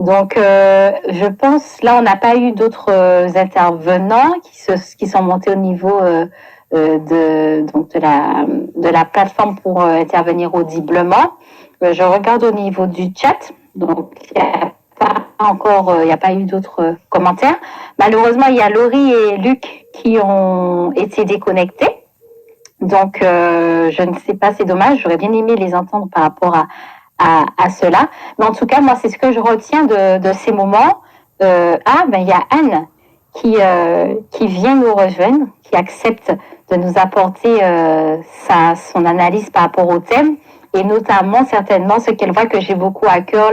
Donc, je pense, là, on n'a pas eu d'autres intervenants qui sont montés au niveau de la plateforme pour intervenir audiblement. Je regarde au niveau du chat, donc il n'y a pas eu d'autres commentaires. Malheureusement, il y a Laurie et Luc qui ont été déconnectés. Donc, je ne sais pas, c'est dommage. J'aurais bien aimé les entendre par rapport à cela. Mais en tout cas, moi, c'est ce que je retiens de ces moments. Il y a Anne qui vient nous rejoindre, qui accepte de nous apporter son analyse par rapport au thème, et notamment, certainement, ce qu'elle voit que j'ai beaucoup à cœur,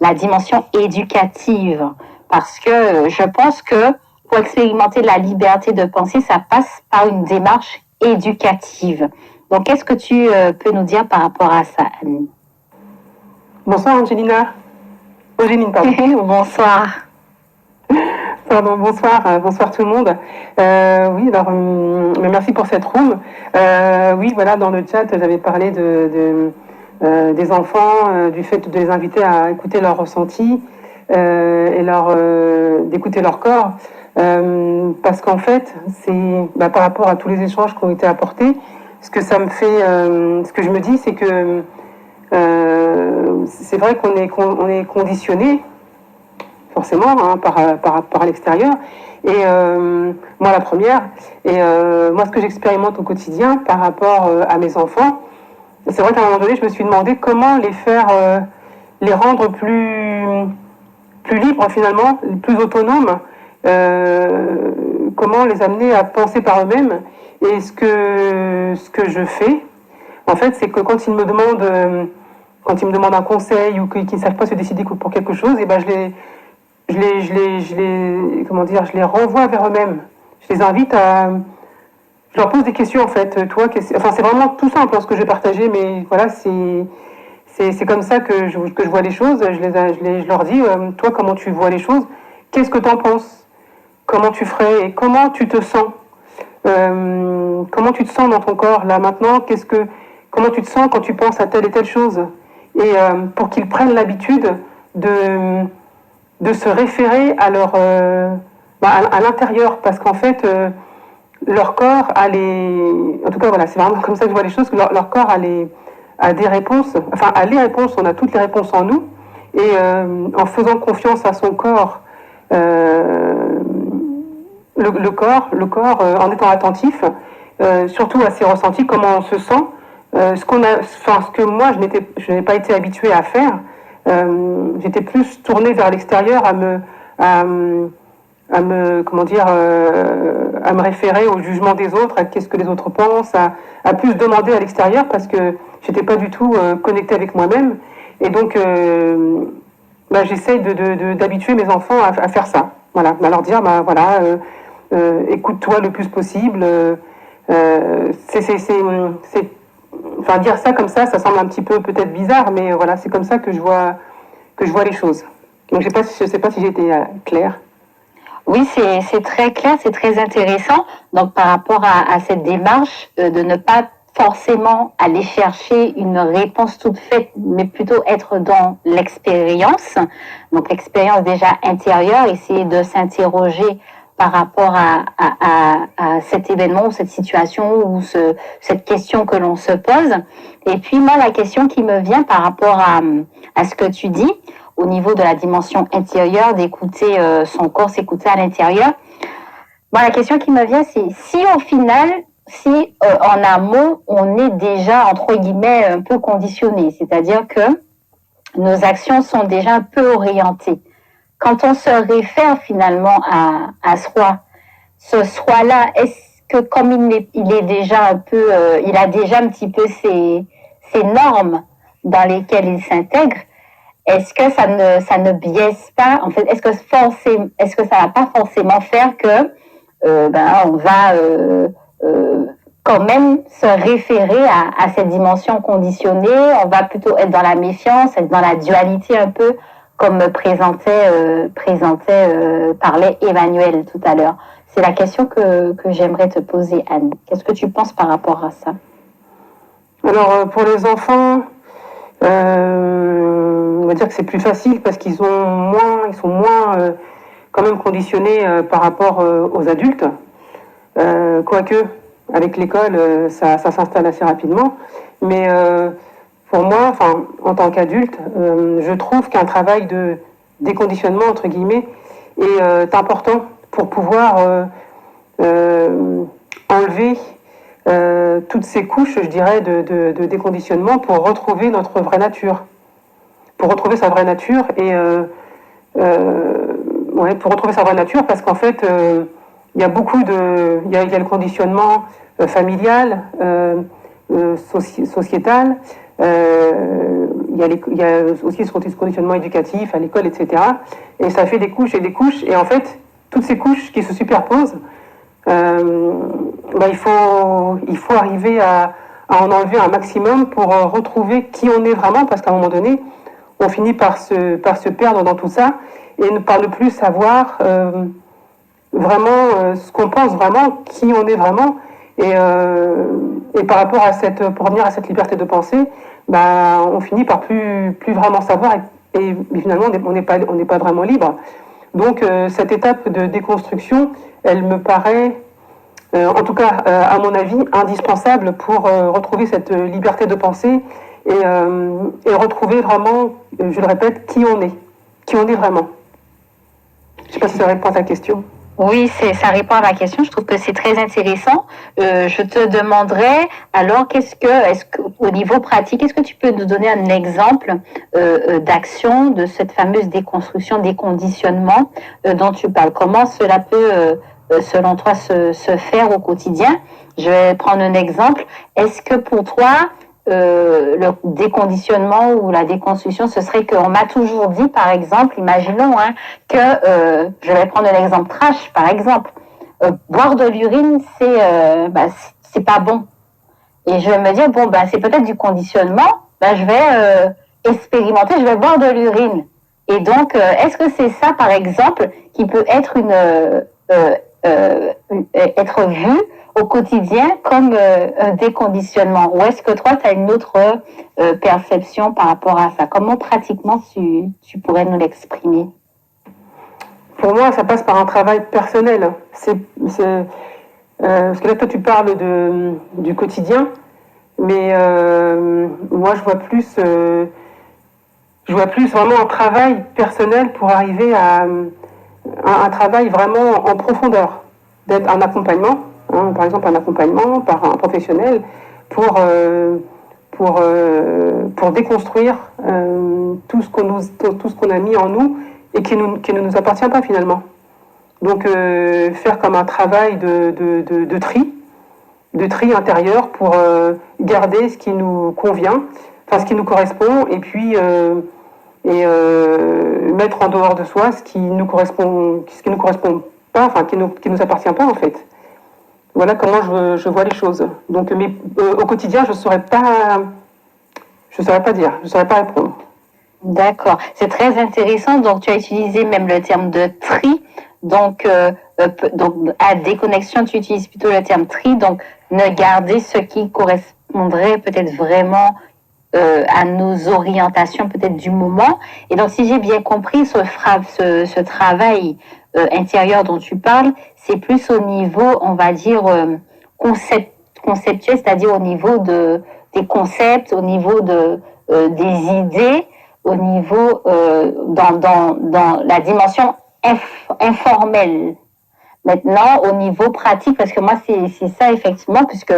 la dimension éducative. Parce que je pense que pour expérimenter la liberté de penser, ça passe par une démarche éducative. Donc, qu'est-ce que tu peux nous dire par rapport à ça, Anne? Bonsoir Angelina. Eugénie, pardon. Bonsoir. Pardon, bonsoir tout le monde. Oui, alors merci pour cette room. Oui, voilà, dans le chat, j'avais parlé des enfants, du fait de les inviter à écouter leurs ressentis et d'écouter leur corps. Parce qu'en fait, c'est par rapport à tous les échanges qui ont été apportés, ce que ça me fait, ce que je me dis, c'est que c'est vrai qu'on est conditionné forcément par l'extérieur. Et moi la première. Et moi ce que j'expérimente au quotidien par rapport à mes enfants, c'est vrai qu'à un moment donné je me suis demandé comment les faire, les rendre plus libres finalement, plus autonomes, comment les amener à penser par eux-mêmes. Et ce que je fais, en fait, c'est que quand ils me demandent un conseil ou qu'ils ne savent pas se décider pour quelque chose, et ben je les renvoie vers eux-mêmes. Je les invite je leur pose des questions en fait. C'est vraiment tout simple ce que je vais partager, mais voilà, c'est comme ça que je vois les choses. Je leur dis, toi, comment tu vois les choses? Qu'est-ce que tu en penses? Comment tu ferais? Et comment tu te sens? Comment tu te sens dans ton corps là maintenant? Comment tu te sens quand tu penses à telle et telle chose? Et pour qu'ils prennent l'habitude de se référer à à l'intérieur, parce qu'en fait, leur corps en tout cas voilà, c'est vraiment comme ça que je vois les choses, que leur corps a des réponses, enfin a les réponses, on a toutes les réponses en nous, et en faisant confiance à son corps, le corps, en étant attentif, surtout à ses ressentis, comment on se sent, ce que moi je n'ai pas été habituée à faire. J'étais plus tournée vers l'extérieur à me référer au jugement des autres, à qu'est-ce que les autres pensent, à plus demander à l'extérieur parce que j'étais pas du tout connectée avec moi-même. Et donc, j'essaye d'habituer mes enfants à faire ça. Voilà, à leur dire, écoute-toi le plus possible. Enfin, dire ça comme ça semble un petit peu peut-être bizarre, mais voilà, c'est comme ça que je vois les choses. Donc, je sais pas si j'ai été claire. Oui, c'est très clair, c'est très intéressant. Donc, par rapport à cette démarche de ne pas forcément aller chercher une réponse toute faite, mais plutôt être dans l'expérience. Donc, l'expérience déjà intérieure, essayer de s'interroger par rapport à cet événement ou cette situation ou cette question que l'on se pose. Et puis, moi, la question qui me vient par rapport à ce que tu dis, au niveau de la dimension intérieure, d'écouter son corps, s'écouter à l'intérieur. Bon, la question qui me vient, c'est si au final, en amont, on est déjà, entre guillemets, un peu conditionné, c'est-à-dire que nos actions sont déjà un peu orientées. Quand on se réfère finalement à soi, ce soi-là, est-ce que comme il est déjà un peu, il a déjà un petit peu ses normes dans lesquelles il s'intègre, est-ce que ça ne biaise pas, en fait, est-ce que ça va pas forcément faire que on va quand même se référer à cette dimension conditionnée, on va plutôt être dans la méfiance, être dans la dualité un peu, comme parlait Emmanuel tout à l'heure. C'est la question que j'aimerais te poser, Anne. Qu'est-ce que tu penses par rapport à ça? Alors, pour les enfants, on va dire que c'est plus facile parce qu'ils sont moins quand même conditionnés par rapport aux adultes. Quoique, avec l'école, ça s'installe assez rapidement. Mais pour moi, en tant qu'adulte, je trouve qu'un travail de déconditionnement, entre guillemets, est important pour pouvoir enlever toutes ces couches, je dirais, de déconditionnement pour retrouver notre vraie nature. Pour retrouver sa vraie nature et pour retrouver sa vraie nature, parce qu'en fait, il y a le conditionnement familial, sociétal, il y a aussi ce conditionnement éducatif à l'école, etc. Et ça fait des couches et des couches, et en fait, toutes ces couches qui se superposent, il faut arriver à en enlever un maximum pour retrouver qui on est vraiment, parce qu'à un moment donné, on finit par se perdre dans tout ça et par ne plus savoir vraiment ce qu'on pense vraiment, qui on est vraiment. Et par rapport à pour revenir à cette liberté de penser, on finit par plus vraiment savoir et finalement on n'est pas vraiment libre. Donc cette étape de déconstruction, elle me paraît, en tout cas à mon avis, indispensable pour retrouver cette liberté de penser et retrouver vraiment, je le répète, qui on est vraiment. Je ne sais pas si ça répond à ta question. Oui, ça répond à ma question. Je trouve que c'est très intéressant. Je te demanderais alors, au niveau pratique, est-ce que tu peux nous donner un exemple d'action de cette fameuse déconstruction, déconditionnement dont tu parles? Comment cela peut, selon toi, se faire au quotidien? Je vais prendre un exemple. Est-ce que pour toi, le déconditionnement ou la déconstruction, ce serait qu'on m'a toujours dit, par exemple, imaginons que, je vais prendre un exemple trash, par exemple, boire de l'urine, c'est pas bon. Et je vais me dire, c'est peut-être du conditionnement, je vais expérimenter, je vais boire de l'urine. Et donc, est-ce que c'est ça, par exemple, qui peut être être vu au quotidien comme un déconditionnement? Ou est-ce que toi, tu as une autre perception par rapport à ça? Comment pratiquement tu pourrais nous l'exprimer? Pour moi, ça passe par un travail personnel. Parce que là, toi, tu parles du quotidien, mais moi, je vois plus vraiment un travail personnel pour arriver à un travail vraiment en profondeur, d'être un accompagnement. Par exemple un accompagnement par un professionnel pour déconstruire tout ce qu'on a mis en nous et qui ne nous appartient pas finalement. Donc faire comme un travail de tri intérieur pour garder ce qui nous convient, ce qui nous correspond, et puis mettre en dehors de soi ce qui nous correspond pas, qui nous appartient pas en fait. Voilà comment je vois les choses. Donc, mais au quotidien, je ne saurais pas dire, je ne saurais pas répondre. D'accord, c'est très intéressant. Donc, tu as utilisé même le terme de tri. Donc à déconnexion, tu utilises plutôt le terme tri. Donc, ne garder ce qui correspondrait peut-être vraiment à nos orientations peut-être du moment. Et donc, si j'ai bien compris, ce travail intérieur dont tu parles, c'est plus au niveau, on va dire, conceptuel, c'est-à-dire au niveau des concepts, au niveau des idées, au niveau dans la dimension informelle. Maintenant, au niveau pratique, parce que moi, c'est ça effectivement, puisque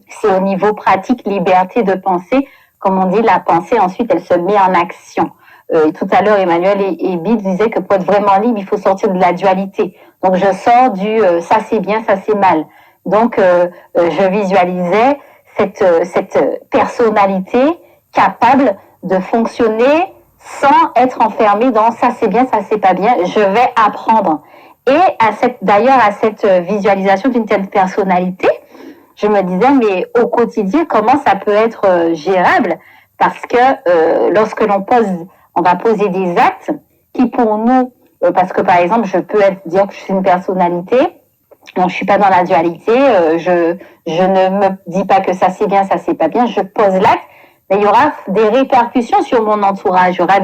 c'est au niveau pratique, liberté de penser. Comme on dit, la pensée, ensuite, elle se met en action. Tout à l'heure, Emmanuel et Bill disaient que pour être vraiment libre, il faut sortir de la dualité. Donc, je sors du ça c'est bien, ça c'est mal. Donc, je visualisais cette personnalité capable de fonctionner sans être enfermée dans ça c'est bien, ça c'est pas bien. Je vais apprendre. Et d'ailleurs, à cette visualisation d'une telle personnalité, je me disais, mais au quotidien, comment ça peut être gérable? Parce que lorsque on va poser des actes qui pour nous, parce que par exemple, je peux dire que je suis une personnalité, donc je suis pas dans la dualité, je ne me dis pas que ça c'est bien, ça c'est pas bien, je pose l'acte, mais il y aura des répercussions sur mon entourage. Il y aura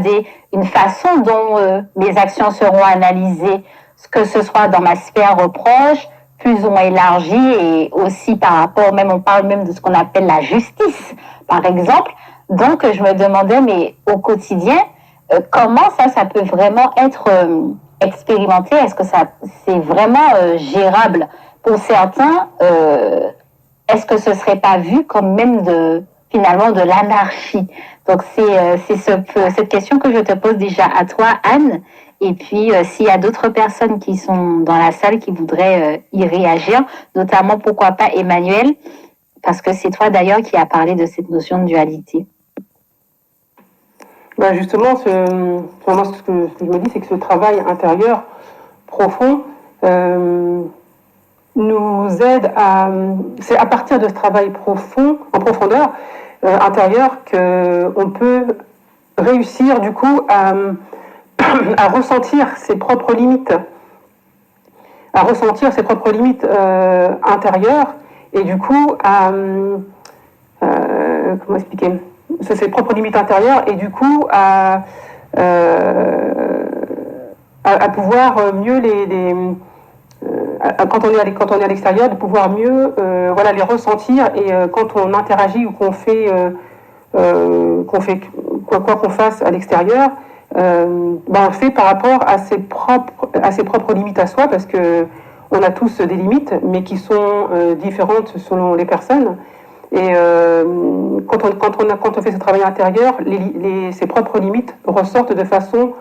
une façon dont mes actions seront analysées, que ce soit dans ma sphère proche, plus ou moins élargie, et aussi par rapport, même on parle même de ce qu'on appelle la justice, par exemple. Donc, je me demandais, mais au quotidien, comment ça peut vraiment être expérimenté? Est-ce que c'est vraiment gérable pour certains? Est-ce que ce serait pas vu comme même finalement de l'anarchie? Donc, c'est cette question que je te pose déjà à toi, Anne. Et puis, s'il y a d'autres personnes qui sont dans la salle qui voudraient y réagir, notamment, pourquoi pas Emmanuel, parce que c'est toi d'ailleurs qui as parlé de cette notion de dualité. Ben justement, moi, ce que je me dis, c'est que ce travail intérieur profond nous aide c'est à partir de ce travail profond, en profondeur, intérieur, qu'on peut réussir du coup à ressentir ses propres limites, intérieures, et du coup comment expliquer, ses propres limites intérieures, et du coup à pouvoir mieux quand on est à l'extérieur, de pouvoir mieux les ressentir, et quand on interagit ou qu'on fait quoi qu'on fasse à l'extérieur, on le fait par rapport à ses propres limites à soi, parce que on a tous des limites, mais qui sont différentes selon les personnes. Et quand on fait ce travail intérieur, ses propres limites ressortent de façon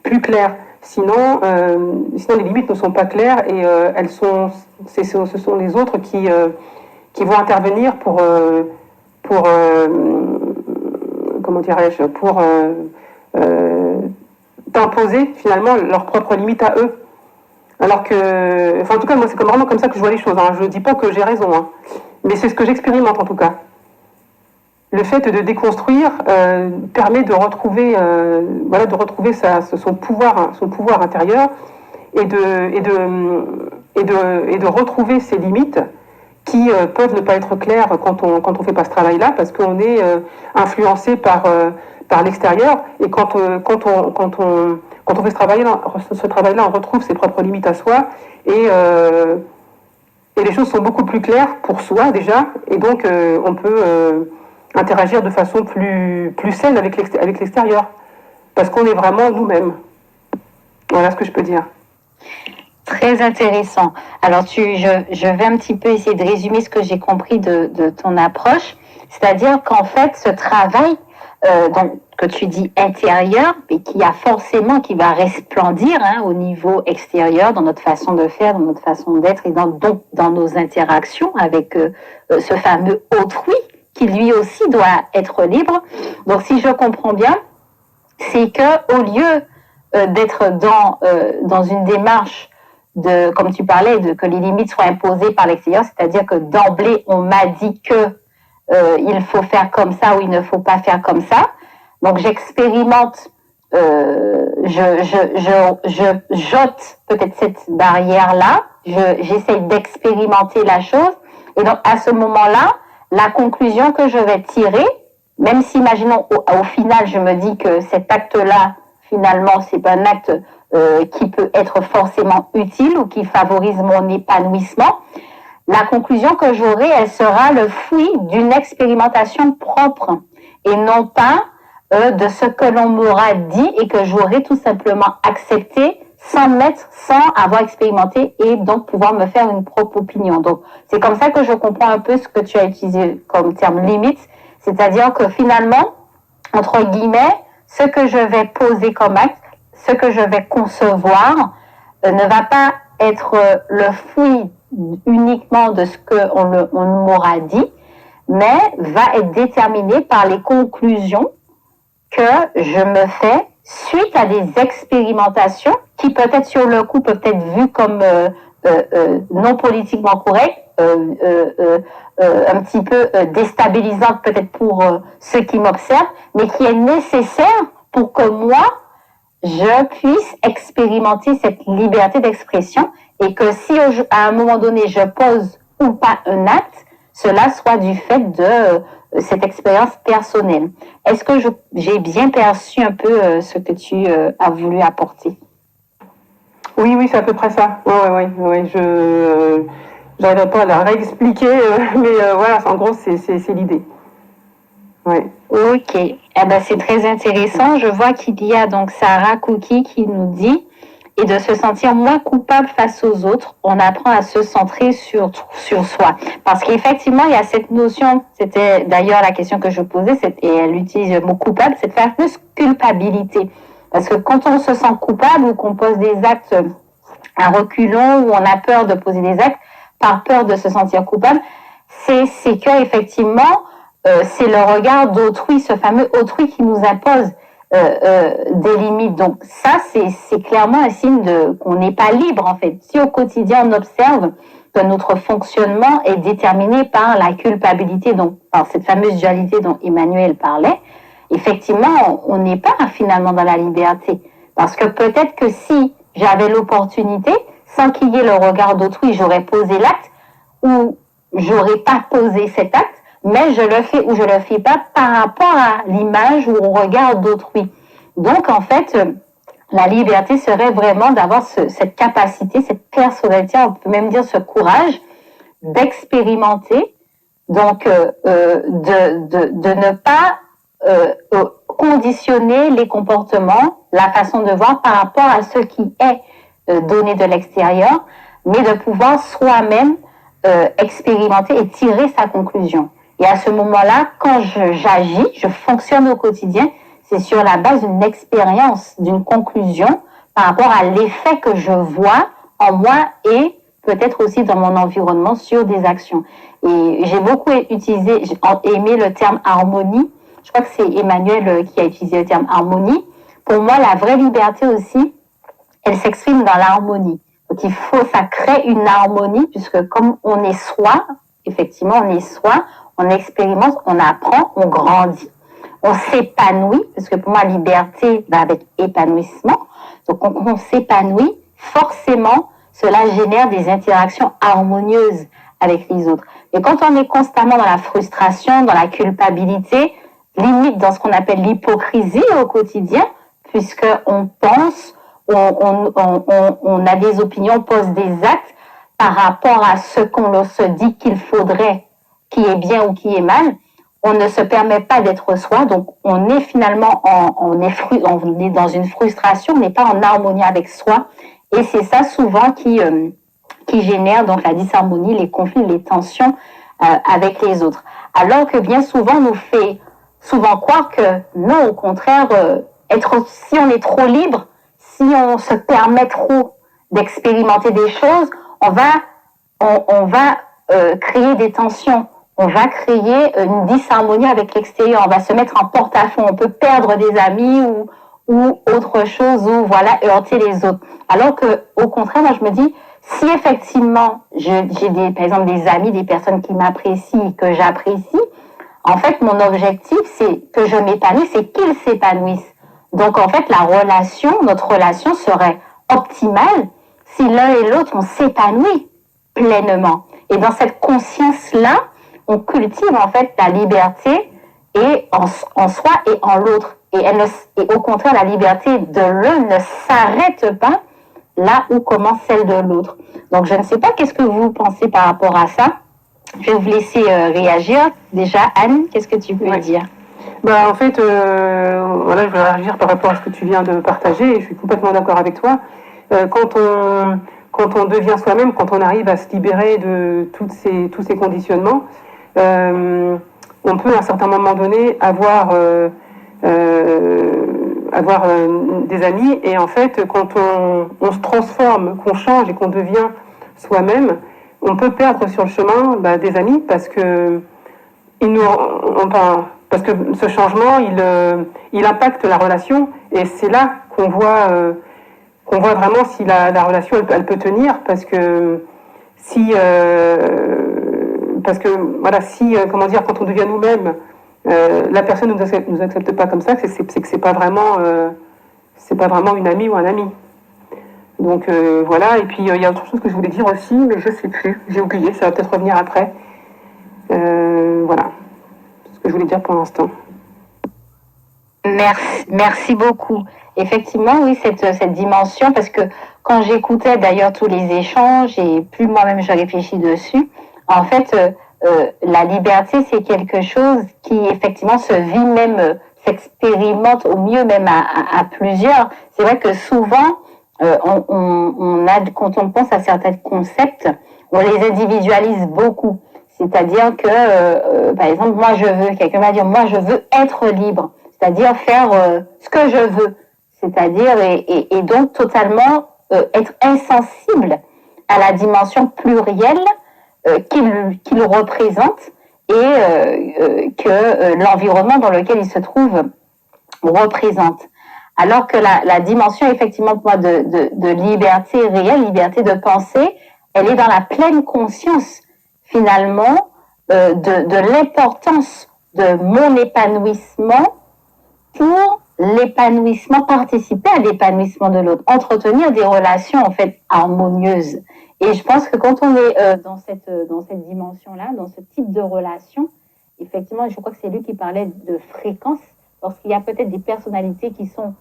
plus claire. Sinon, les limites ne sont pas claires, et ce sont les autres qui vont intervenir pour comment dirais-je, pour d'imposer finalement leurs propres limites à eux. Alors que, en tout cas, moi, c'est vraiment comme ça que je vois les choses. Je ne dis pas que j'ai raison, mais c'est ce que j'expérimente en tout cas. Le fait de déconstruire permet de retrouver, son pouvoir intérieur, et de retrouver ses limites qui peuvent ne pas être claires quand on fait pas ce travail-là, parce qu'on est influencé par l'extérieur, et quand on fait ce travail-là, on retrouve ses propres limites à soi, et les choses sont beaucoup plus claires pour soi déjà, et donc on peut interagir de façon plus saine avec l'extérieur, parce qu'on est vraiment nous-mêmes. Voilà ce que je peux dire. Très intéressant. Alors, je vais un petit peu essayer de résumer ce que j'ai compris de ton approche, c'est-à-dire qu'en fait, ce travail que tu dis intérieur, mais qui va resplendir au niveau extérieur, dans notre façon de faire, dans notre façon d'être, et dans nos interactions avec ce fameux autrui, qui lui aussi doit être libre. Donc, si je comprends bien, c'est que au lieu d'être dans une démarche comme tu parlais, que les limites soient imposées par l'extérieur, c'est-à-dire que d'emblée, on m'a dit que il faut faire comme ça ou il ne faut pas faire comme ça. Donc, j'expérimente, je jote peut-être cette barrière-là, j'essaie d'expérimenter la chose, et donc, à ce moment-là, la conclusion que je vais tirer, même si, imaginons, au final, je me dis que cet acte-là, finalement, c'est pas un acte qui peut être forcément utile ou qui favorise mon épanouissement, la conclusion que j'aurai, elle sera le fruit d'une expérimentation propre, et non pas de ce que l'on m'aura dit et que j'aurai tout simplement accepté sans avoir expérimenté, et donc pouvoir me faire une propre opinion. Donc, c'est comme ça que je comprends un peu ce que tu as utilisé comme terme limite, c'est-à-dire que finalement, entre guillemets, ce que je vais poser comme acte, ce que je vais concevoir, ne va pas être le fruit uniquement de ce qu'on m'aura dit, mais va être déterminé par les conclusions que je me fais suite à des expérimentations qui peut-être sur le coup peuvent être vues comme non politiquement correctes, un petit peu déstabilisantes peut-être pour ceux qui m'observent, mais qui est nécessaire pour que moi, je puisse expérimenter cette liberté d'expression, et que si à un moment donné je pose ou pas un acte, cela soit du fait de cette expérience personnelle. Est-ce que j'ai bien perçu un peu ce que tu as voulu apporter? Oui, c'est à peu près ça. Ouais. Je n'arriverai pas à la réexpliquer, mais voilà, en gros, c'est l'idée. Ouais. Ok, c'est très intéressant. Je vois qu'il y a donc Sarah Cookie qui nous dit et de se sentir moins coupable face aux autres, on apprend à se centrer sur soi. Parce qu'effectivement, il y a cette notion, c'était d'ailleurs la question que je posais, et elle utilise le mot coupable, cette fameuse culpabilité. Parce que quand on se sent coupable ou qu'on pose des actes à reculons, ou on a peur de poser des actes par peur de se sentir coupable, c'est que effectivement, c'est le regard d'autrui, ce fameux autrui qui nous impose des limites. Donc ça, c'est clairement un signe qu'on n'est pas libre en fait. Si au quotidien on observe que notre fonctionnement est déterminé par la culpabilité, donc par cette fameuse dualité dont Emmanuel parlait, effectivement, on n'est pas finalement dans la liberté. Parce que peut-être que si j'avais l'opportunité, sans qu'il y ait le regard d'autrui, j'aurais posé l'acte ou j'aurais pas posé cet acte, mais je le fais ou je le fais pas par rapport à l'image ou au regard d'autrui. Donc, en fait, la liberté serait vraiment d'avoir cette capacité, cette personnalité, on peut même dire ce courage d'expérimenter, donc de ne pas conditionner les comportements, la façon de voir par rapport à ce qui est donné de l'extérieur, mais de pouvoir soi-même expérimenter et tirer sa conclusion. Et à ce moment-là, quand j'agis, je fonctionne au quotidien, c'est sur la base d'une expérience, d'une conclusion par rapport à l'effet que je vois en moi et peut-être aussi dans mon environnement sur des actions. Et j'ai beaucoup aimé le terme harmonie. Je crois que c'est Emmanuel qui a utilisé le terme harmonie. Pour moi, la vraie liberté aussi, elle s'exprime dans l'harmonie. Donc ça crée une harmonie puisque comme on est soi, effectivement, on est soi, on expérimente, on apprend, on grandit. On s'épanouit, parce que pour moi, liberté va avec épanouissement. Donc, on s'épanouit, forcément, cela génère des interactions harmonieuses avec les autres. Et quand on est constamment dans la frustration, dans la culpabilité, limite dans ce qu'on appelle l'hypocrisie au quotidien, puisqu'on pense, on a des opinions, on pose des actes par rapport à ce qu'on se dit qu'il faudrait, qui est bien ou qui est mal, on ne se permet pas d'être soi, donc on est finalement on est dans une frustration, on n'est pas en harmonie avec soi, et c'est ça souvent qui génère donc la disharmonie, les conflits, les tensions avec les autres. Alors que bien souvent on nous fait souvent croire que non, au contraire, si on est trop libre, si on se permet trop d'expérimenter des choses, on va créer des tensions. On va créer une disharmonie avec l'extérieur. On va se mettre en porte-à-faux. On peut perdre des amis ou autre chose, ou voilà, heurter les autres. Alors que, au contraire, moi, je me dis, si effectivement, j'ai par exemple, des amis, des personnes qui m'apprécient, que j'apprécie, en fait, mon objectif, c'est que je m'épanouisse, c'est qu'ils s'épanouissent. Donc, en fait, notre relation serait optimale si l'un et l'autre, on s'épanouit pleinement. Et dans cette conscience-là, on cultive en fait la liberté et en soi et en l'autre. Et au contraire, la liberté de l'un ne s'arrête pas là où commence celle de l'autre. Donc, je ne sais pas qu'est-ce que vous pensez par rapport à ça. Je vais vous laisser réagir. Déjà, Anne, qu'est-ce que tu peux dire? En fait, voilà, je vais réagir par rapport à ce que tu viens de partager. Et je suis complètement d'accord avec toi. Quand on devient soi-même, quand on arrive à se libérer de tous ces conditionnements, on peut à un certain moment donné avoir des amis, et en fait quand on se transforme, qu'on change et qu'on devient soi-même, on peut perdre sur le chemin des amis parce que parce que ce changement il impacte la relation, et c'est là qu'on voit vraiment si la relation elle peut tenir, parce que comment dire, quand on devient nous-mêmes, la personne nous accepte pas comme ça, c'est que c'est pas vraiment une amie ou un ami. Donc voilà. Et puis il y a autre chose que je voulais dire aussi, mais je sais plus, j'ai oublié, ça va peut-être revenir après. Voilà ce que je voulais dire pour l'instant. Merci beaucoup. Effectivement, oui, cette dimension, parce que quand j'écoutais d'ailleurs tous les échanges et plus moi-même je réfléchis dessus, en fait, la liberté, c'est quelque chose qui effectivement se vit même, s'expérimente au mieux même à plusieurs. C'est vrai que souvent, quand on pense à certains concepts, on les individualise beaucoup. C'est-à-dire que, par exemple, quelqu'un va dire, moi je veux être libre, c'est-à-dire faire ce que je veux, c'est-à-dire et donc totalement être insensible à la dimension plurielle qu'il représente et que l'environnement dans lequel il se trouve représente. Alors que la dimension, effectivement, pour moi, de liberté réelle, liberté de penser, elle est dans la pleine conscience, finalement, de l'importance de mon épanouissement pour l'épanouissement, participer à l'épanouissement de l'autre, entretenir des relations, en fait, harmonieuses. Et je pense que quand on est dans cette dimension-là, dans ce type de relation, effectivement, je crois que c'est lui qui parlait de fréquence, lorsqu'il y a peut-être des personnalités qui sont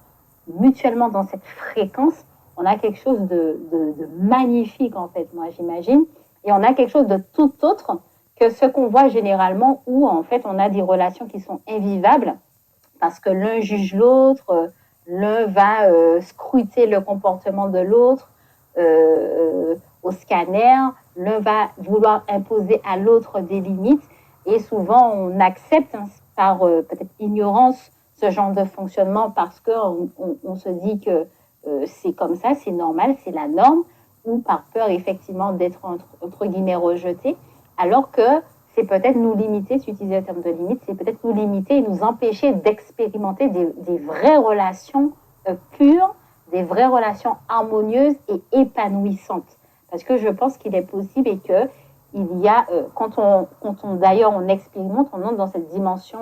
mutuellement dans cette fréquence, on a quelque chose de magnifique, en fait, moi, j'imagine. Et on a quelque chose de tout autre que ce qu'on voit généralement où, en fait, on a des relations qui sont invivables parce que l'un juge l'autre, l'un va scruter le comportement de l'autre au scanner, l'un va vouloir imposer à l'autre des limites et souvent on accepte par peut-être ignorance ce genre de fonctionnement parce qu'on se dit que c'est comme ça, c'est normal, c'est la norme, ou par peur effectivement d'être entre guillemets rejeté, alors que c'est peut-être nous limiter, si utiliser le terme de limite, c'est peut-être nous limiter et nous empêcher d'expérimenter des vraies relations pures, des vraies relations harmonieuses et épanouissantes. Parce que je pense qu'il est possible et que il y a, quand on d'ailleurs on expérimente, on entre dans cette dimension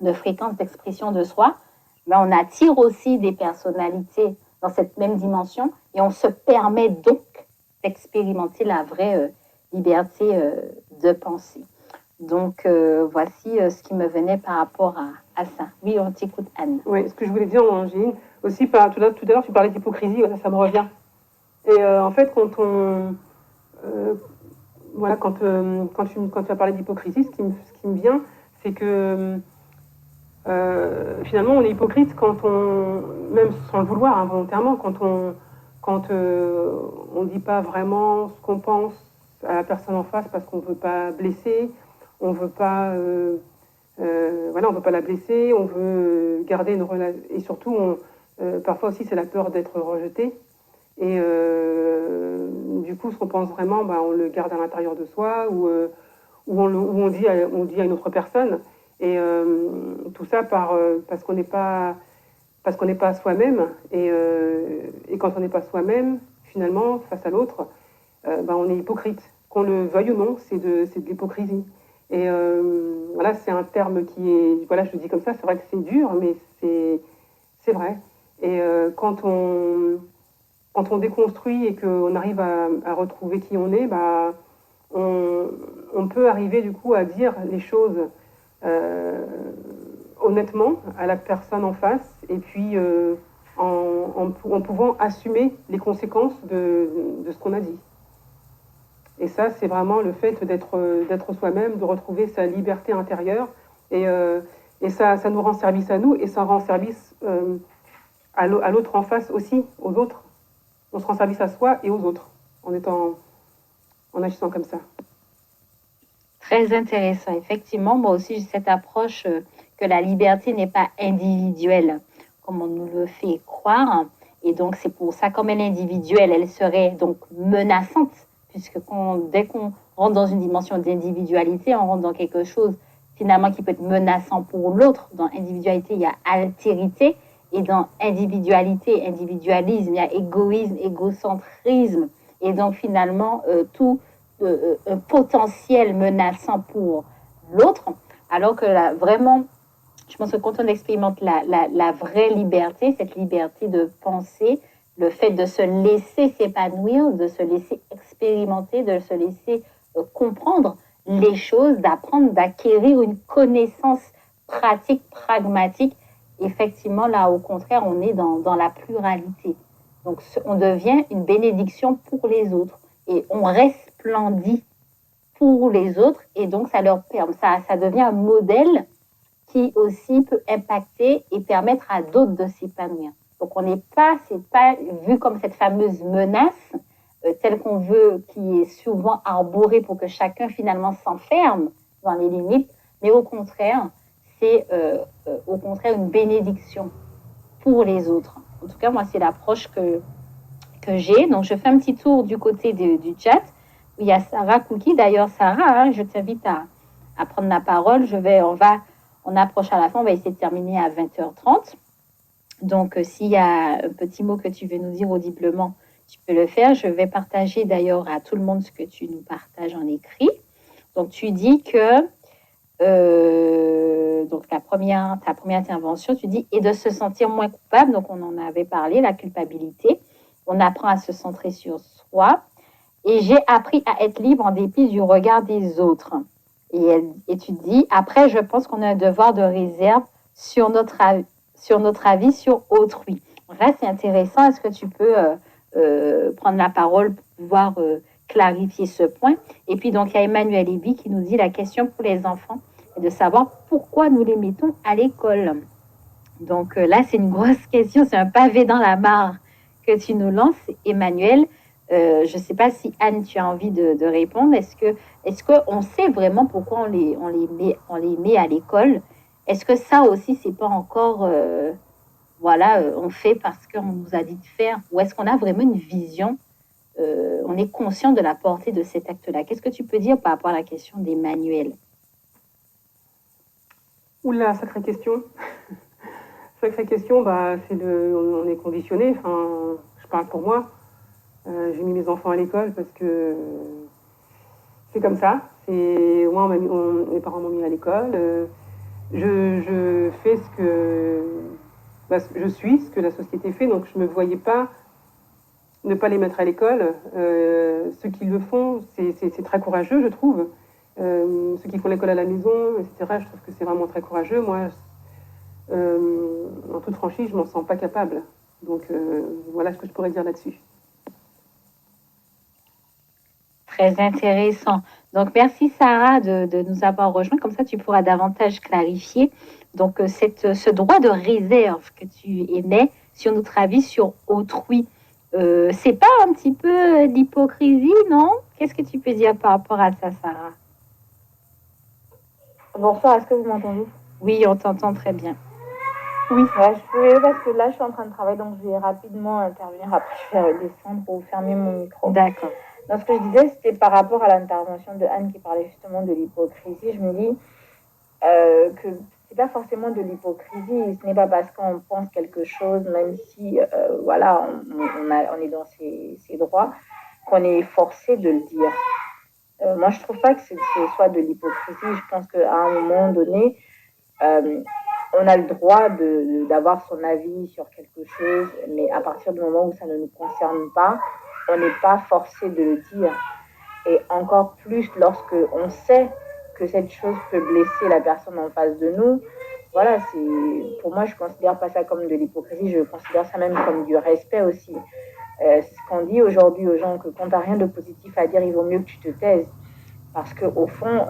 de fréquence d'expression de soi, mais on attire aussi des personnalités dans cette même dimension et on se permet donc d'expérimenter la vraie liberté de penser. Donc, voici ce qui me venait par rapport à ça. Oui, on t'écoute, Anne. Oui, ce que je voulais dire, Angéline, aussi, tout à l'heure, tu parlais d'hypocrisie, ça me revient. Et en fait, quand tu as parlé d'hypocrisie, ce qui me vient, c'est que finalement, on est hypocrite même sans le vouloir, involontairement, quand on dit pas vraiment ce qu'on pense à la personne en face parce qu'on veut pas blesser, on veut pas, on veut pas la blesser, on veut garder une relation, et surtout, parfois aussi, c'est la peur d'être rejeté. Et du coup, ce qu'on pense vraiment, on le garde à l'intérieur de soi ou on dit à une autre personne. Et tout ça parce qu'on n'est pas soi-même. Et quand on n'est pas soi-même, finalement, face à l'autre, on est hypocrite. Qu'on le veuille ou non, c'est de l'hypocrisie. Et voilà, c'est un terme qui est... Voilà, je le dis comme ça, c'est vrai que c'est dur, mais c'est vrai. Et quand on déconstruit et qu'on arrive à retrouver qui on est, on peut arriver du coup à dire les choses honnêtement à la personne en face et puis en pouvant assumer les conséquences de ce qu'on a dit. Et ça, c'est vraiment le fait d'être soi-même, de retrouver sa liberté intérieure et ça nous rend service à nous et ça rend service à l'autre en face aussi, aux autres. On se rend service à soi et aux autres en agissant comme ça. Très intéressant. Effectivement, moi aussi, j'ai cette approche que la liberté n'est pas individuelle, comme on nous le fait croire. Et donc, c'est pour ça, comme elle est individuelle, elle serait donc menaçante, puisque dès qu'on rentre dans une dimension d'individualité, on rentre dans quelque chose finalement qui peut être menaçant pour l'autre. Dans individualité, il y a altérité. Et dans individualité, individualisme, il y a égoïsme, égocentrisme. Et donc, finalement, tout un potentiel menaçant pour l'autre, alors que vraiment, je pense que quand on expérimente la vraie liberté, cette liberté de penser, le fait de se laisser s'épanouir, de se laisser expérimenter, de se laisser comprendre les choses, d'apprendre, d'acquérir une connaissance pratique, pragmatique. Effectivement, là, au contraire, on est dans la pluralité. Donc, on devient une bénédiction pour les autres et on resplendit pour les autres et donc ça devient un modèle qui aussi peut impacter et permettre à d'autres de s'épanouir. Donc c'est pas vu comme cette fameuse menace telle qu'on veut, qui est souvent arborée pour que chacun finalement s'enferme dans les limites, mais au contraire, c'est au contraire une bénédiction pour les autres. En tout cas, moi, c'est l'approche que j'ai. Donc, je fais un petit tour du côté du chat. Il y a Sarah Cookie. D'ailleurs, Sarah, hein, je t'invite à prendre la parole. On approche à la fin. On va essayer de terminer à 20h30. Donc, s'il y a un petit mot que tu veux nous dire audiblement, tu peux le faire. Je vais partager d'ailleurs à tout le monde ce que tu nous partages en écrit. Donc, tu dis que donc ta première intervention, tu dis, et de se sentir moins coupable. Donc, on en avait parlé, la culpabilité. On apprend à se centrer sur soi. Et j'ai appris à être libre en dépit du regard des autres. Et tu dis, après, je pense qu'on a un devoir de réserve sur notre avis sur autrui. Là, c'est intéressant. Est-ce que tu peux prendre la parole pour pouvoir clarifier ce point? Et puis, donc, il y a Emmanuel Lévy qui nous dit, la question pour les enfants est de savoir pourquoi nous les mettons à l'école. Donc là, c'est une grosse question. C'est un pavé dans la mare que tu nous lances, Emmanuel. Je ne sais pas si Anne, tu as envie de répondre. Est-ce qu'on sait vraiment pourquoi on les met à l'école? Est-ce que ça aussi, c'est pas encore, on fait parce qu'on nous a dit de faire? Ou est-ce qu'on a vraiment une vision? On est conscient de la portée de cet acte-là. Qu'est-ce que tu peux dire par rapport à la question d'Emmanuel? Oula, sacrée question. Sacrée question, on est conditionné. Enfin, je parle pour moi. J'ai mis mes enfants à l'école parce que c'est comme ça. Moi, mes parents m'ont mis à l'école. Je fais je suis ce que la société fait, donc je ne me voyais pas ne pas les mettre à l'école. Ceux qui le font, c'est très courageux, je trouve. Ceux qui font l'école à la maison, etc., je trouve que c'est vraiment très courageux. Moi, en toute franchise, je ne m'en sens pas capable. Donc, voilà ce que je pourrais dire là-dessus. Très intéressant. Donc, merci Sarah de nous avoir rejoints. Comme ça, tu pourras davantage clarifier donc ce droit de réserve que tu émets sur notre avis sur autrui. C'est pas un petit peu d'hypocrisie, non? Qu'est-ce que tu peux dire par rapport à ça, Sarah? Bonsoir, est-ce que vous m'entendez? Oui, on t'entend très bien. Oui, ouais, je peux, parce que là, je suis en train de travailler, donc je vais rapidement intervenir. Après, je vais redescendre pour fermer mon micro. D'accord. Donc, ce que je disais, c'était par rapport à l'intervention de Anne qui parlait justement de l'hypocrisie. Je me dis que c'est pas forcément de l'hypocrisie. Ce n'est pas parce qu'on pense quelque chose, même si, on est dans ses droits, qu'on est forcé de le dire. Moi, je trouve pas que ce soit de l'hypocrisie. Je pense qu'à un moment donné, on a le droit d'avoir son avis sur quelque chose, mais à partir du moment où ça ne nous concerne pas, on n'est pas forcé de le dire. Et encore plus lorsque on sait que cette chose peut blesser la personne en face de nous. Voilà, pour moi, je considère pas ça comme de l'hypocrisie, je considère ça même comme du respect aussi. C'est ce qu'on dit aujourd'hui aux gens, que quand tu n'as rien de positif à dire, il vaut mieux que tu te taises. Parce qu'au fond,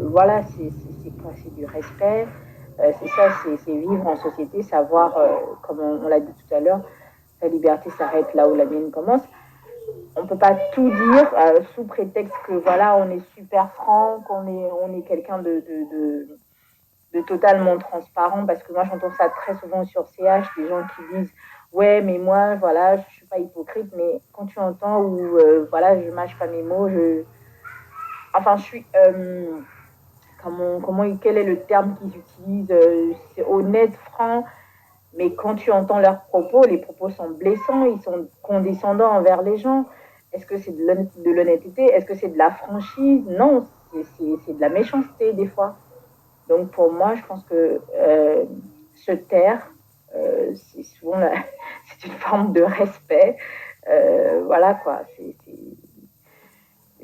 voilà, c'est du respect. C'est ça, c'est vivre en société, savoir, comme on l'a dit tout à l'heure, ta liberté s'arrête là où la mienne commence. On ne peut pas tout dire sous prétexte que voilà, on est super franc, qu'on est quelqu'un de totalement transparent, parce que moi j'entends ça très souvent sur CH, des gens qui disent ouais, mais moi voilà, je suis pas hypocrite, mais quand tu entends où voilà, je mâche pas mes mots, je suis quel est le terme qu'ils utilisent, c'est honnête, franc, mais quand tu entends leurs propos, les propos sont blessants, ils sont condescendants envers les gens. Est-ce que c'est de l'honnêteté? Est-ce que c'est de la franchise? Non, c'est de la méchanceté des fois. Donc pour moi, je pense que se taire, c'est souvent c'est une forme de respect. Voilà quoi.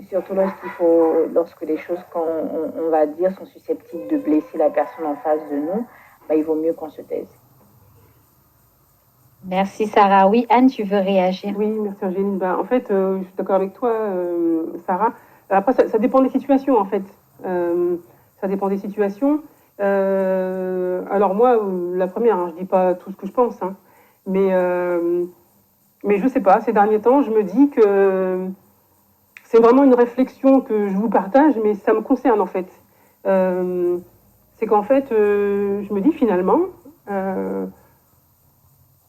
surtout lorsque les choses qu'on va dire sont susceptibles de blesser la personne en face de nous, bah, il vaut mieux qu'on se taise. Merci Sarah. Oui, Anne, tu veux réagir? Oui, merci Angéline. En fait, je suis d'accord avec toi, Sarah. Après, ça dépend des situations, en fait. Ça dépend des situations. Alors moi, la première, hein, je dis pas tout ce que je pense, hein, mais je sais pas, ces derniers temps, je me dis que c'est vraiment une réflexion que je vous partage, mais ça me concerne en fait. C'est qu'en fait, je me dis finalement,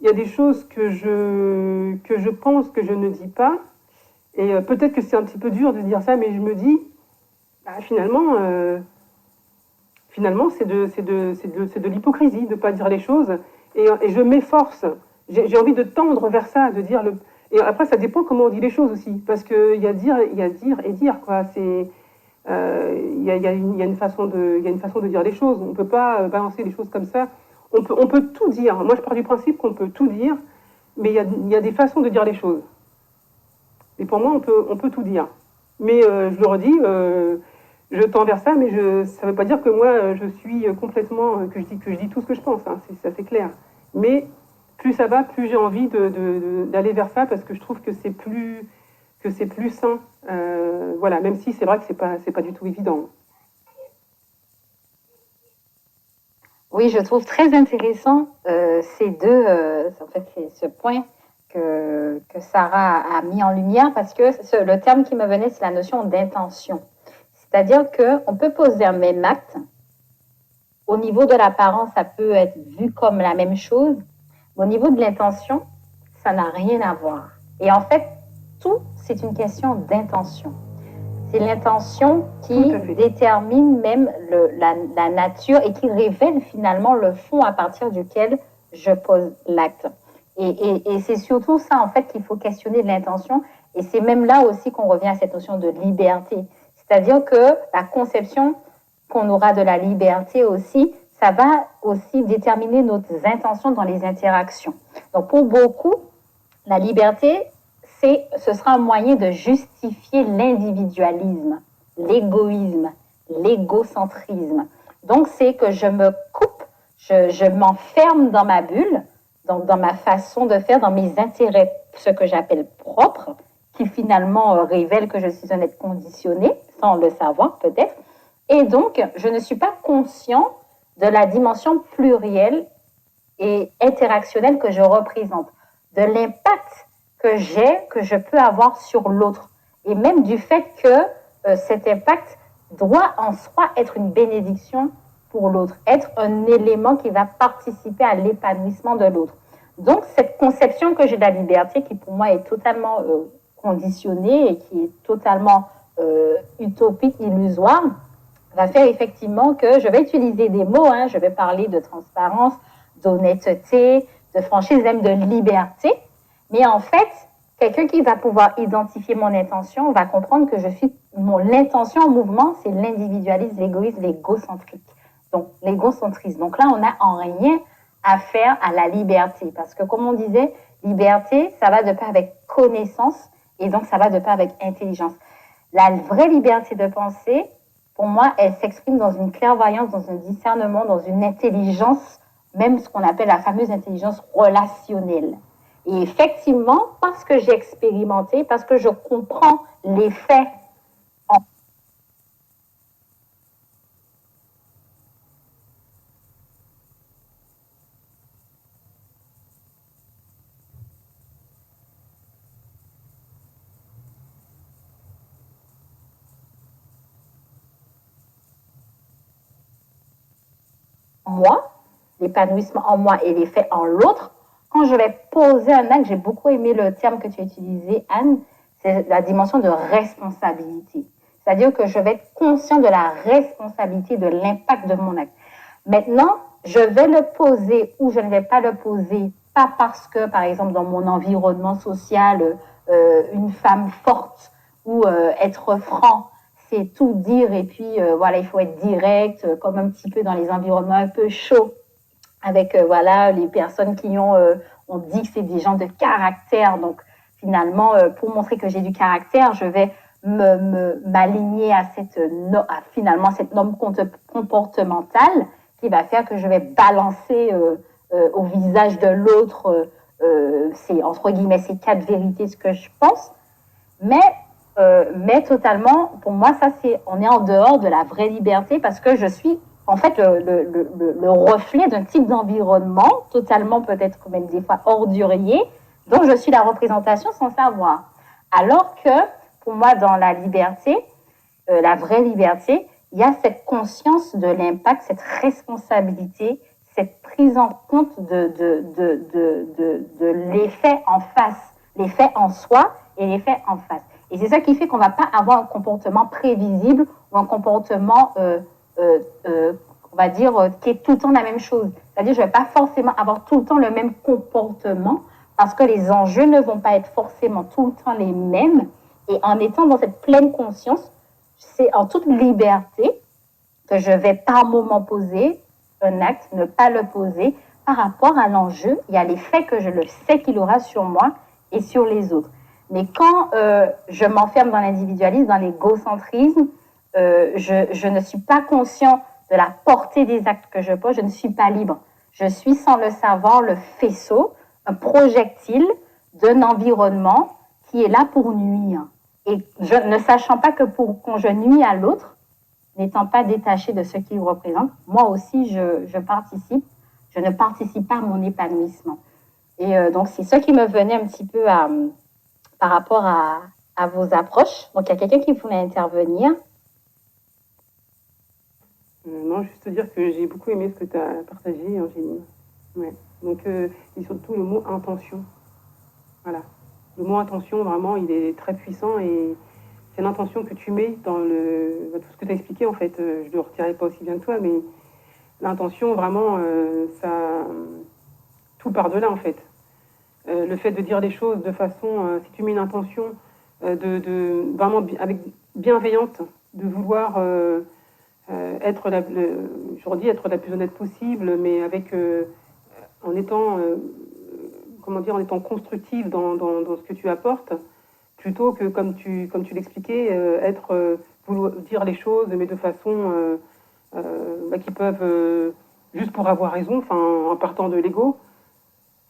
il y a des choses que je pense que je ne dis pas, et peut-être que c'est un petit peu dur de dire ça, mais je me dis, finalement, c'est de l'hypocrisie de ne pas dire les choses, et je m'efforce, j'ai envie de tendre vers ça, de dire le... Et après, ça dépend comment on dit les choses aussi, parce qu'il y a dire et dire, quoi. Il y a une façon de dire les choses. On ne peut pas balancer les choses comme ça. On peut tout dire. Moi, je pars du principe qu'on peut tout dire, mais il y a des façons de dire les choses. Et pour moi, on peut tout dire. Mais je le redis, je tends vers ça, mais ça ne veut pas dire que moi, je suis complètement... que je dis tout ce que je pense, hein, c'est clair. Mais plus ça va, plus j'ai envie d'aller vers ça, parce que je trouve que c'est plus sain. Voilà, même si c'est vrai que c'est pas du tout évident. Oui, je trouve très intéressant ces deux, en fait, c'est ce point que Sarah a mis en lumière, parce que le terme qui me venait, c'est la notion d'intention. C'est-à-dire qu'on peut poser un même acte. Au niveau de l'apparence, ça peut être vu comme la même chose. Mais au niveau de l'intention, ça n'a rien à voir. Et en fait, tout, c'est une question d'intention. C'est l'intention qui détermine même la nature et qui révèle finalement le fond à partir duquel je pose l'acte. Et c'est surtout ça, en fait, qu'il faut questionner de l'intention. Et c'est même là aussi qu'on revient à cette notion de liberté. C'est-à-dire que la conception qu'on aura de la liberté aussi, ça va aussi déterminer nos intentions dans les interactions. Donc, pour beaucoup, la liberté, ce sera un moyen de justifier l'individualisme, l'égoïsme, l'égocentrisme. Donc, c'est que je me coupe, je m'enferme dans ma bulle, donc dans ma façon de faire, dans mes intérêts, ce que j'appelle propres, qui finalement révèle que je suis un être conditionné, sans le savoir peut-être. Et donc, je ne suis pas conscient de la dimension plurielle et interactionnelle que je représente, de l'impact que je peux avoir sur l'autre, et même du fait que cet impact doit en soi être une bénédiction pour l'autre, être un élément qui va participer à l'épanouissement de l'autre. Donc, cette conception que j'ai de la liberté, qui pour moi est totalement conditionnée et qui est totalement utopique, illusoire, va faire effectivement que je vais utiliser des mots, hein, je vais parler de transparence, d'honnêteté, de franchise, même de liberté. Mais en fait, quelqu'un qui va pouvoir identifier mon intention va comprendre que l'intention en mouvement, c'est l'individualisme, l'égoïsme, l'égocentrique. Donc, l'égocentrisme. Donc là, on n'a en rien à faire à la liberté. Parce que, comme on disait, liberté, ça va de pair avec connaissance, et donc ça va de pair avec intelligence. La vraie liberté de penser, pour moi, elle s'exprime dans une clairvoyance, dans un discernement, dans une intelligence, même ce qu'on appelle la fameuse intelligence relationnelle. Et effectivement, parce que j'ai expérimenté, parce que je comprends les faits en moi, l'épanouissement en moi et les faits en l'autre, quand je vais poser un acte, j'ai beaucoup aimé le terme que tu as utilisé, Anne, c'est la dimension de responsabilité. C'est-à-dire que je vais être conscient de la responsabilité, de l'impact de mon acte. Maintenant, je vais le poser ou je ne vais pas le poser, pas parce que, par exemple, dans mon environnement social, une femme forte ou être franc, c'est tout dire et puis voilà, il faut être direct, comme un petit peu dans les environnements un peu chauds, avec voilà, les personnes qui on dit que c'est des gens de caractère. Donc finalement, pour montrer que j'ai du caractère, je vais m'aligner à finalement cette norme comportementale qui va faire que je vais balancer au visage de l'autre c'est entre guillemets ces 4 vérités ce que je pense, mais totalement pour moi ça on est en dehors de la vraie liberté parce que je suis en fait le reflet d'un type d'environnement totalement peut-être même des fois ordurier dont je suis la représentation sans savoir, alors que pour moi dans la liberté, la vraie liberté, il y a cette conscience de l'impact, cette responsabilité, cette prise en compte de l'effet en face, l'effet en soi et l'effet en face. Et c'est ça qui fait qu'on ne va pas avoir un comportement prévisible ou un comportement, on va dire, qui est tout le temps la même chose. C'est-à-dire que je ne vais pas forcément avoir tout le temps le même comportement parce que les enjeux ne vont pas être forcément tout le temps les mêmes. Et en étant dans cette pleine conscience, c'est en toute liberté que je vais par moment poser un acte, ne pas le poser par rapport à l'enjeu et à l'effet que je le sais qu'il aura sur moi et sur les autres. Mais quand je m'enferme dans l'individualisme, dans l'égocentrisme, je ne suis pas conscient de la portée des actes que je pose, je ne suis pas libre. Je suis sans le savoir le faisceau, un projectile d'un environnement qui est là pour nuire. Et ne sachant pas que quand je nuis à l'autre, n'étant pas détaché de ce qu'il représente, moi aussi je participe, je ne participe pas à mon épanouissement. Et donc c'est ça qui me venait un petit peu par rapport à vos approches. Donc il y a quelqu'un qui voulait intervenir. Non, juste te dire que j'ai beaucoup aimé ce que tu as partagé, Angéline. Ouais. Donc, et surtout le mot intention. Voilà. Le mot intention, vraiment, il est très puissant et c'est l'intention que tu mets dans tout ce que tu as expliqué, en fait. Je ne le retirerai pas aussi bien que toi, mais l'intention, vraiment, ça, tout part de là, en fait. Le fait de dire les choses de façon, si tu mets une intention vraiment avec bienveillante, de vouloir être être la plus honnête possible, mais avec en étant en étant constructive dans ce que tu apportes, plutôt que comme tu l'expliquais, vouloir dire les choses, mais de façon qui peuvent juste pour avoir raison, en partant de l'ego.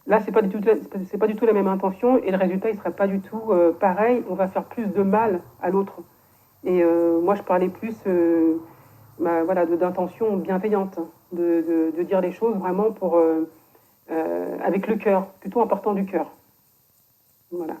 Là, c'est pas du tout la même intention et le résultat il sera pas du tout pareil. On va faire plus de mal à l'autre. Et moi, je parlais plus d'intention bienveillante, de dire les choses vraiment avec le cœur, plutôt en partant du cœur. Voilà.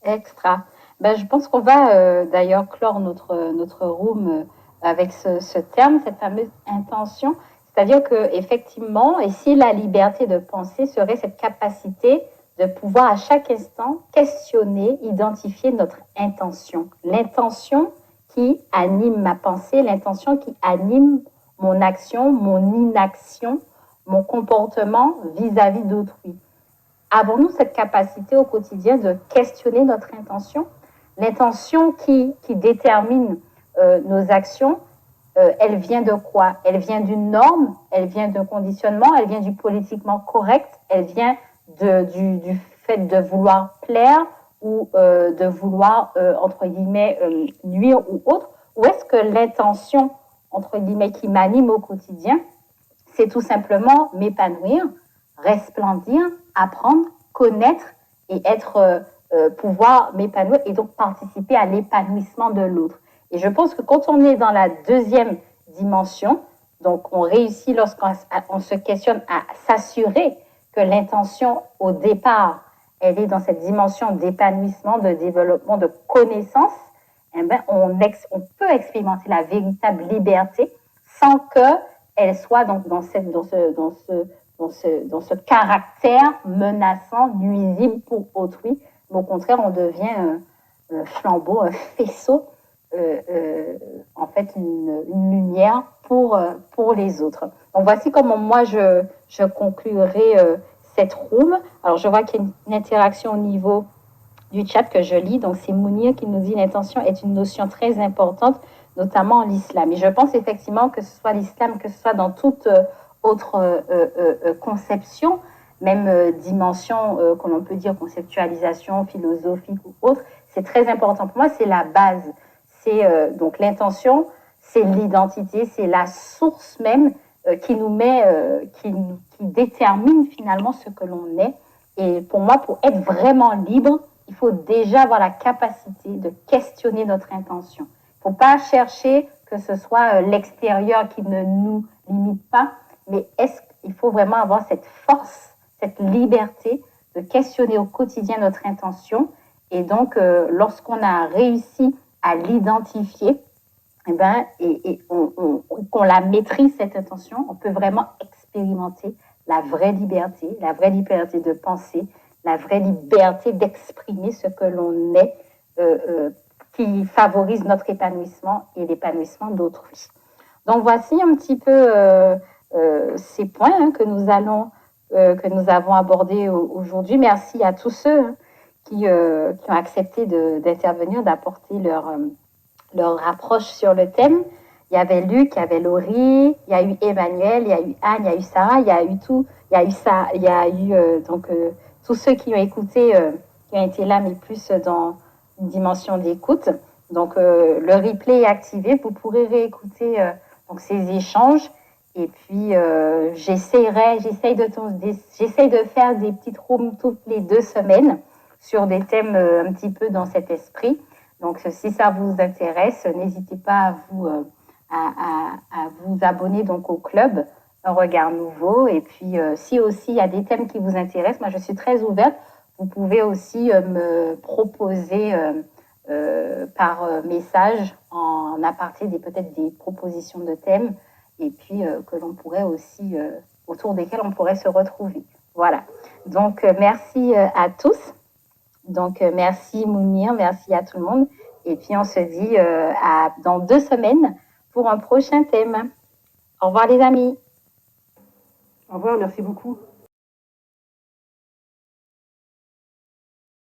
Extra. Je pense qu'on va d'ailleurs clore notre room avec ce terme, cette fameuse intention. C'est-à-dire qu'effectivement, et si la liberté de penser serait cette capacité de pouvoir à chaque instant questionner, identifier notre intention. L'intention qui anime ma pensée, l'intention qui anime mon action, mon inaction, mon comportement vis-à-vis d'autrui. Avons-nous cette capacité au quotidien de questionner notre intention? L'intention qui détermine nos actions, elle vient de quoi? Elle vient d'une norme, elle vient d'un conditionnement, elle vient du politiquement correct, elle vient du fait de vouloir plaire ou de vouloir, entre guillemets, nuire ou autre? Ou est-ce que l'intention, entre guillemets, qui m'anime au quotidien, c'est tout simplement m'épanouir, resplendir, apprendre, connaître et pouvoir m'épanouir et donc participer à l'épanouissement de l'autre. Et je pense que quand on est dans la deuxième dimension, donc on réussit lorsqu'on se questionne à s'assurer que l'intention au départ, elle est dans cette dimension d'épanouissement, de développement, de connaissance, on peut expérimenter la véritable liberté sans qu'elle soit dans ce caractère menaçant, nuisible pour autrui. Mais au contraire, on devient un flambeau, un faisceau, en fait une lumière pour les autres. Donc voici comment moi je conclurai cette room. Alors je vois qu'il y a une interaction au niveau du chat que je lis. Donc c'est Mounir qui nous dit l'intention est une notion très importante, notamment en l'islam. Et je pense effectivement que ce soit l'islam, que ce soit dans toute autre conception, même dimension, comme on peut dire, conceptualisation philosophique ou autre, c'est très important. Pour moi, c'est la base. C'est donc l'intention, c'est l'identité, c'est la source même qui nous met, qui détermine finalement ce que l'on est. Et pour moi, pour être vraiment libre, il faut déjà avoir la capacité de questionner notre intention. Il ne faut pas chercher que ce soit l'extérieur qui ne nous limite pas, mais il faut vraiment avoir cette force, cette liberté de questionner au quotidien notre intention. Et donc, lorsqu'on a réussi à l'identifier, qu'on la maîtrise, cette intention, on peut vraiment expérimenter la vraie liberté de penser, la vraie liberté d'exprimer ce que l'on est, qui favorise notre épanouissement et l'épanouissement d'autrui. Donc voici un petit peu ces points que nous avons abordés aujourd'hui. Merci à tous ceux qui ont accepté d'intervenir, d'apporter leur approche sur le thème. Il y avait Luc, il y avait Laurie, il y a eu Emmanuel, il y a eu Anne, il y a eu Sarah, il y a eu tous ceux qui ont écouté, qui ont été là, mais plus dans une dimension d'écoute. Donc le replay est activé, vous pourrez réécouter donc ces échanges. Et puis j'essaie de faire des petites rooms toutes les 2 semaines sur des thèmes un petit peu dans cet esprit. Donc si ça vous intéresse, n'hésitez pas à vous abonner donc au club Un Regard Nouveau. Et puis si aussi il y a des thèmes qui vous intéressent, moi je suis très ouverte. Vous pouvez aussi me proposer par message en aparté peut-être des propositions de thèmes et puis que l'on pourrait aussi autour desquels on pourrait se retrouver. Voilà. Donc merci à tous. Donc merci Mounir, merci à tout le monde. Et puis on se dit dans 2 semaines pour un prochain thème. Au revoir les amis. Au revoir, merci beaucoup.